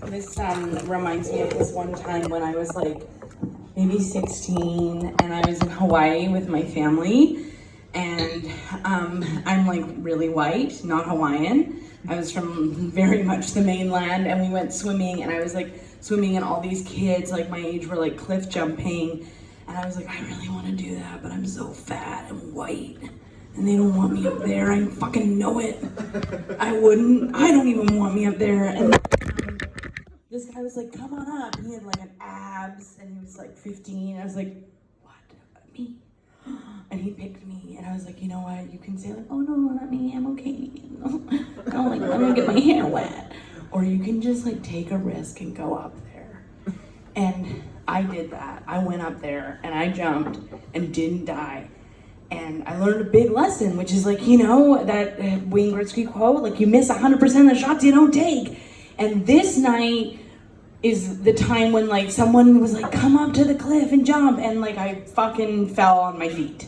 This reminds me of this one time when I was like maybe 16 and I was in Hawaii with my family, and I'm like really white, not Hawaiian. I was from very much the mainland, and we went swimming, and I was like swimming, and all these kids like my age were like cliff jumping, and I was like, I really want to do that, but I'm so fat and white and they don't want me up there. I fucking know it. I don't even want me up there. And this guy was like, come on up. He had like an abs and he was like 15. I was like, what? Me? And he picked me, and I was like, you know what? You can say like, oh no, not me, I'm okay. I'm like, I'm gonna get my hair wet. Or you can just like take a risk and go up there. And I did that. I went up there and I jumped and didn't die. And I learned a big lesson, which is like, you know, that Wayne Gretzky quote, like you miss 100% of the shots you don't take. And this night is the time when like someone was like, come up to the cliff and jump. And like I fucking fell on my feet.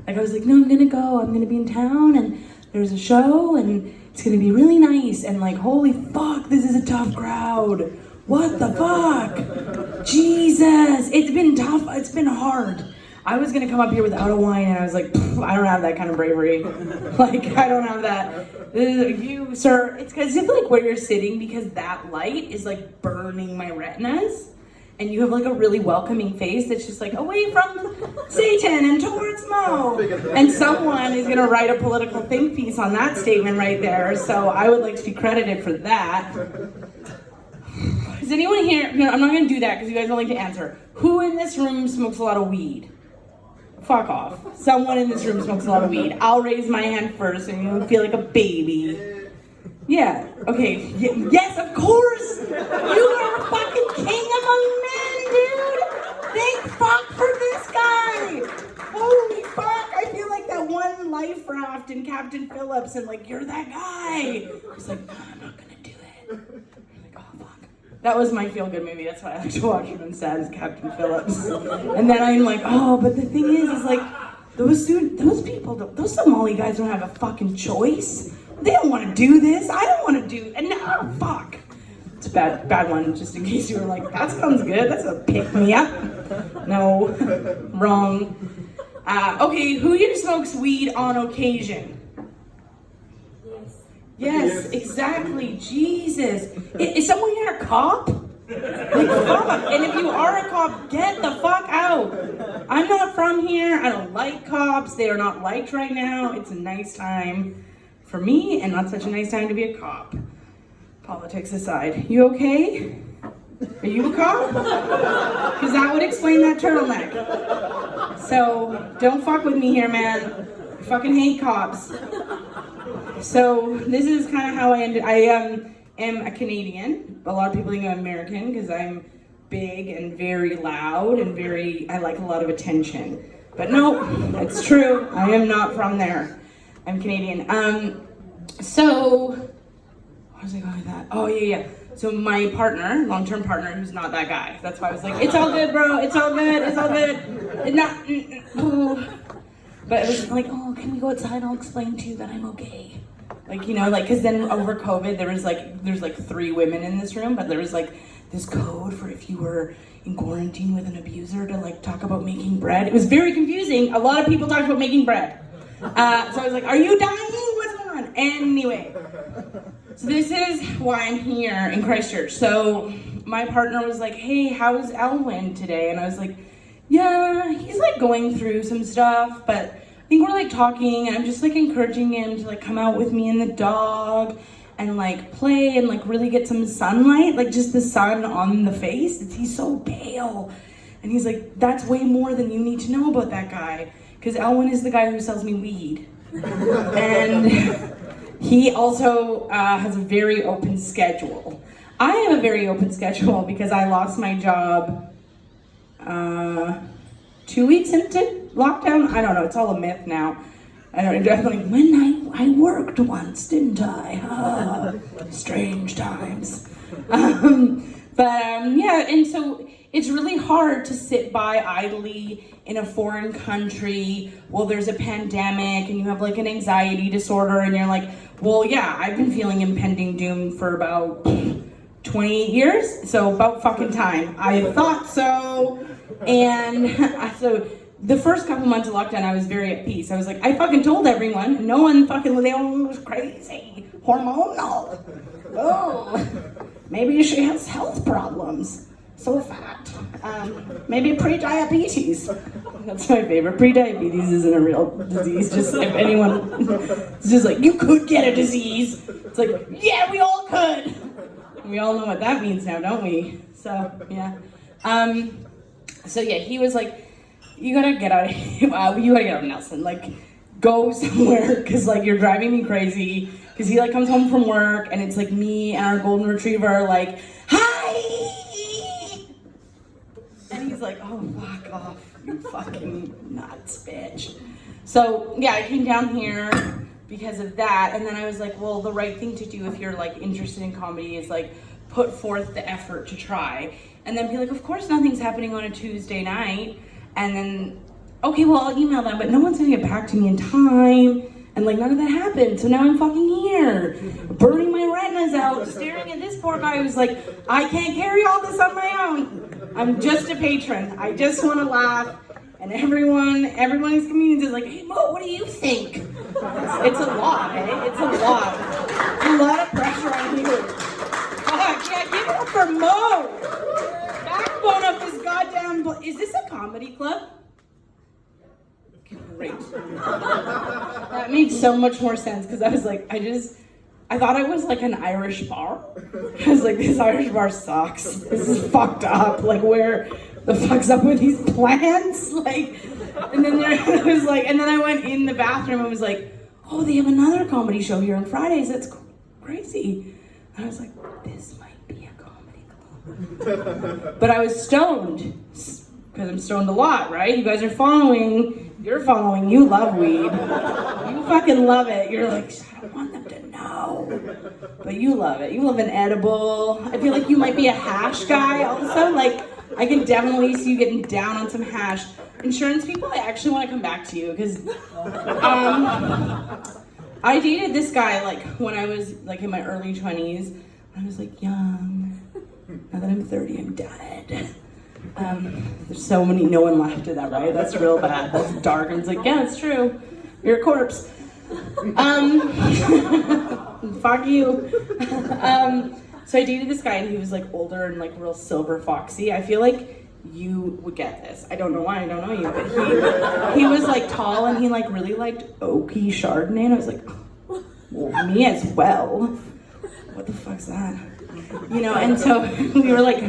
Like I was like, no, I'm gonna go. I'm gonna be in town and there's a show and it's gonna be really nice. And like, holy fuck, this is a tough crowd. What the fuck? Jesus, it's been tough. It's been hard. I was gonna come up here without a wine, and I was like, I don't have that kind of bravery. Like, I don't have that. You, sir, it's because if like where you're sitting, because that light is like burning my retinas, and you have like a really welcoming face that's just like, away from Satan and towards Mo. And someone is gonna write a political think piece on that statement right there, so I would like to be credited for that. Is anyone here, no, I'm not gonna do that because you guys don't like to answer. Who in this room smokes a lot of weed? Fuck off. Someone in this room smokes a lot of weed. I'll raise my hand first and you'll feel like a baby. Yeah, okay. Yes, of course! You are a fucking king among men, dude! Thank fuck for this guy! Holy fuck! I feel like that one life raft in Captain Phillips and like, you're that guy! He's like, no, I'm not gonna do it. I'm like, oh fuck. That was my feel-good movie. That's why I like to watch it instead, is Captain Phillips. And then I'm like, oh, but the thing is like, those people, those Somali guys don't have a fucking choice. They don't want to do this. I don't want to do, and no, fuck. It's a bad one, just in case you were like, that sounds good. That's a pick-me-up. No, wrong. Okay, who here smokes weed on occasion? Yes, exactly. Jesus. Is someone here a cop? Like, fuck. And if you are a cop, get the fuck out. I'm not from here. I don't like cops. They are not liked right now. It's a nice time for me and not such a nice time to be a cop. Politics aside. You okay? Are you a cop? Because that would explain that turtleneck. So don't fuck with me here, man. I fucking hate cops. So this is kind of how I ended. I am a Canadian. A lot of people think I'm American because I'm big and very loud and I like a lot of attention. But no, it's true. I am not from there. I'm Canadian. So where was I going with that? Oh yeah. So my partner, long-term partner, who's not that guy. That's why I was like, it's all good, bro. It's all good. It's all good. Not. But it was like, oh, can we go outside? I'll explain to you that I'm okay. Like, you know, like, because then over COVID, there's like 3 women in this room, but there was like this code for if you were in quarantine with an abuser to like talk about making bread. It was very confusing. A lot of people talked about making bread. So I was like, are you dying? What's going on? Anyway, so this is why I'm here in Christchurch. So my partner was like, hey, how's Elwin today? And I was like, yeah, he's like going through some stuff, but I think we're like talking, and I'm just like encouraging him to like come out with me and the dog and like play and like really get some sunlight, like just the sun on the face. He's so pale. And he's like, that's way more than you need to know about that guy, because Elwin is the guy who sells me weed. And he also has a very open schedule. I have a very open schedule because I lost my job 2 weeks into lockdown. I don't know, it's all a myth now. I don't know, like, when I worked once, didn't I? Strange times. Yeah, and so it's really hard to sit by idly in a foreign country, well, there's a pandemic and you have like an anxiety disorder and you're like, well, yeah, I've been feeling impending doom for about 28 years, so about fucking time. I thought so. And so the first couple months of lockdown, I was very at peace. I was like, I fucking told everyone. No one fucking, they all was crazy. Hormonal. Oh, maybe she has health problems. So fat. Maybe pre-diabetes. That's my favorite. Pre-diabetes isn't a real disease. Just if anyone, it's just like, you could get a disease. It's like, yeah, we all could. We all know what that means now, don't we? So, yeah. So yeah, he was like, you gotta get out of Nelson. Like, go somewhere, because like you're driving me crazy. Because he like comes home from work and it's like me and our golden retriever like, hi! And he's like, oh, fuck off, you fucking nuts, bitch. So yeah, I came down here because of that, and then I was like, well, the right thing to do if you're like interested in comedy is like put forth the effort to try, and then be like, of course nothing's happening on a Tuesday night, and then, okay, well, I'll email them, but no one's gonna get back to me in time. And like none of that happened, so now I'm fucking here, burning my retinas out, staring at this poor guy who's like, I can't carry all this on my own. I'm just a patron. I just want to laugh. And everyone who's comedians is like, hey Mo, what do you think? It's a lot, eh? It's a lot. A lot of pressure on you. Fuck, yeah, give it up for Mo. Backbone of this goddamn. Is this a comedy club? Great. That makes so much more sense, because I was like, I thought it was like an Irish bar. I was like, this Irish bar sucks. This is fucked up. Like, where the fuck's up with these plants? Like, and then I was like, and then I went in the bathroom and was like, oh, they have another comedy show here on Fridays. That's crazy. And I was like, this might be a comedy club. But I was stoned, because I'm stoned a lot, right? You guys are following. You're following. You love weed. You fucking love it. You're like, I don't want them to know. But you love it. You love an edible. I feel like you might be a hash guy also. Like, I can definitely see you getting down on some hash. Insurance people, I actually want to come back to you, because I dated this guy like when I was like in my early 20s. I was like young. Now that I'm 30, I'm dead. There's so many, no one laughed at that, right? That's real bad. That's dark. And it's like, yeah, it's true. You're a corpse. Fuck you. So I dated this guy and he was like older and like real silver foxy. I feel like you would get this. I don't know why, I don't know you, but he was like tall and he like really liked oaky Chardonnay, and I was like, well, me as well. What the fuck's that? You know, and so we were like,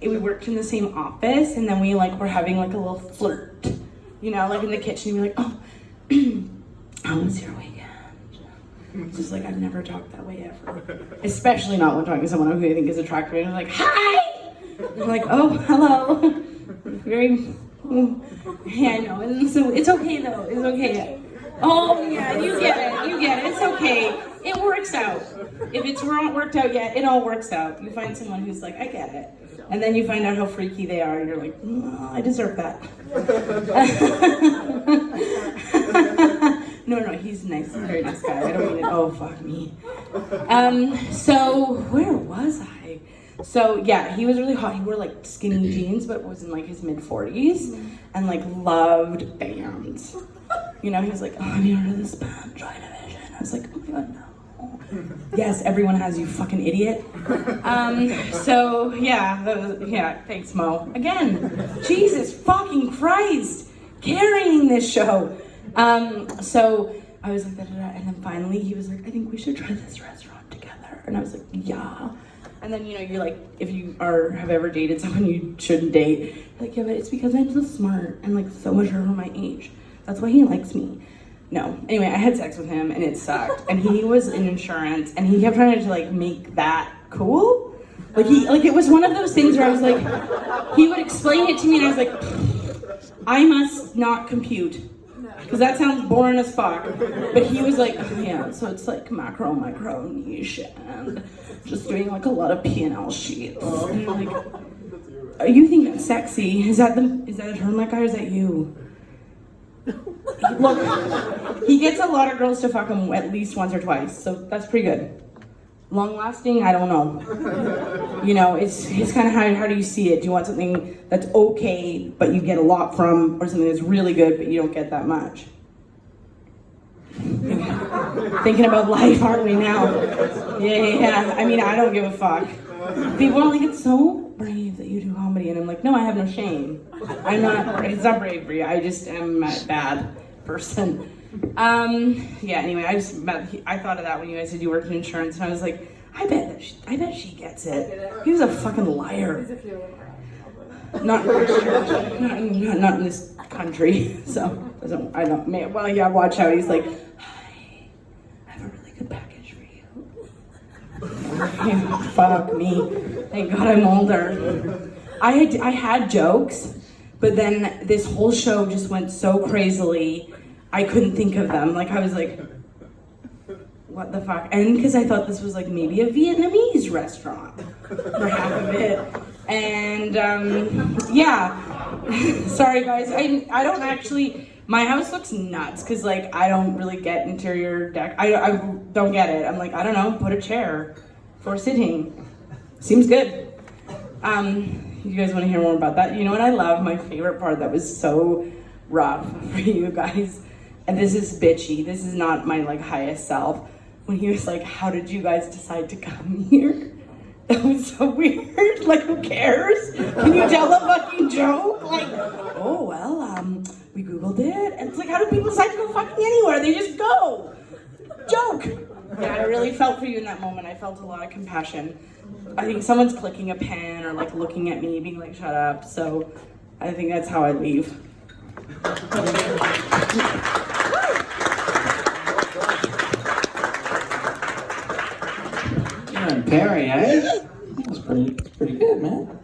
we worked in the same office, and then we like were having like a little flirt, you know, like in the kitchen. You'd be like, oh, how was your weekend? Just like, I've never talked that way ever, especially not when talking to someone who I think is attractive. And I'm like, hi. I'm like, oh, hello. Very, yeah, I know. And so it's okay though. It's okay. Oh yeah, you get it. You get it. It's okay. It works out. If it's not worked out yet, it all works out. You find someone who's like, I get it. And then you find out how freaky they are, and you're like, oh, I deserve that. No, he's nice. He's a very nice guy. I don't mean it. Oh, fuck me. So where was I? So yeah, he was really hot. He wore like skinny jeans, but was in like his mid-40s, and like loved bands. You know, he was like, oh, have you heard of this band, Joy Division? I was like, oh my god, no. Yes, everyone has, you fucking idiot. So yeah, thanks Mo. Again, Jesus fucking Christ, carrying this show. So I was like, da, da, da. And then finally he was like, I think we should try this restaurant together. And I was like, yeah. And then, you know, you're like, if you have ever dated someone you shouldn't date, you're like, yeah, but it's because I'm so smart and like so much over my age. That's why he likes me. No. Anyway, I had sex with him and it sucked. And he was in insurance and he kept trying to like make that cool. Like it was one of those things where I was like, he would explain it to me and I was like, I must not compute. Because that sounds boring as fuck. But he was like, oh, yeah, so it's like macro, micro, niche, and just doing like a lot of P&L sheets. And you're like, You think that's sexy? Is that a turtleneck guy or is that you? Look, he gets a lot of girls to fuck him at least once or twice, so that's pretty good. Long lasting, I don't know. You know, it's kind of how do you see it? Do you want something that's okay, but you get a lot from, or something that's really good, but you don't get that much? Thinking about life, aren't we now? Yeah. I mean, I don't give a fuck. People are like, it's so brave that you do comedy, and I'm like, no, I have no shame. It's not bravery. I just am a bad person. Yeah. Anyway, I thought of that when you guys said you worked in insurance, and I was like, I bet she gets it. He was a fucking liar. Not in Christchurch. Not in this country. So I don't. Well, yeah. Watch out. He's like, hi, I have a really good package for you. Fuck me. Thank God I'm older. I had jokes, but then this whole show just went so crazily. I couldn't think of them. Like, I was like, what the fuck? And because I thought this was like maybe a Vietnamese restaurant for half of it. And yeah, sorry guys. I don't actually, my house looks nuts because like I don't really get interior deck. I don't get it. I'm like, I don't know, put a chair for sitting. Seems good. You guys want to hear more about that? You know what I love? My favorite part that was so rough for you guys. And this is bitchy. This is not my like highest self. When he was like, how did you guys decide to come here? That was so weird. Like, who cares? Can you tell a fucking joke? Like, oh, well, we Googled it. And it's like, how do people decide to go fucking anywhere? They just go. Joke. Yeah, I really felt for you in that moment. I felt a lot of compassion. I think someone's clicking a pen or like looking at me, being like, shut up. So I think that's how I leave. Perry, eh? That's pretty good, man.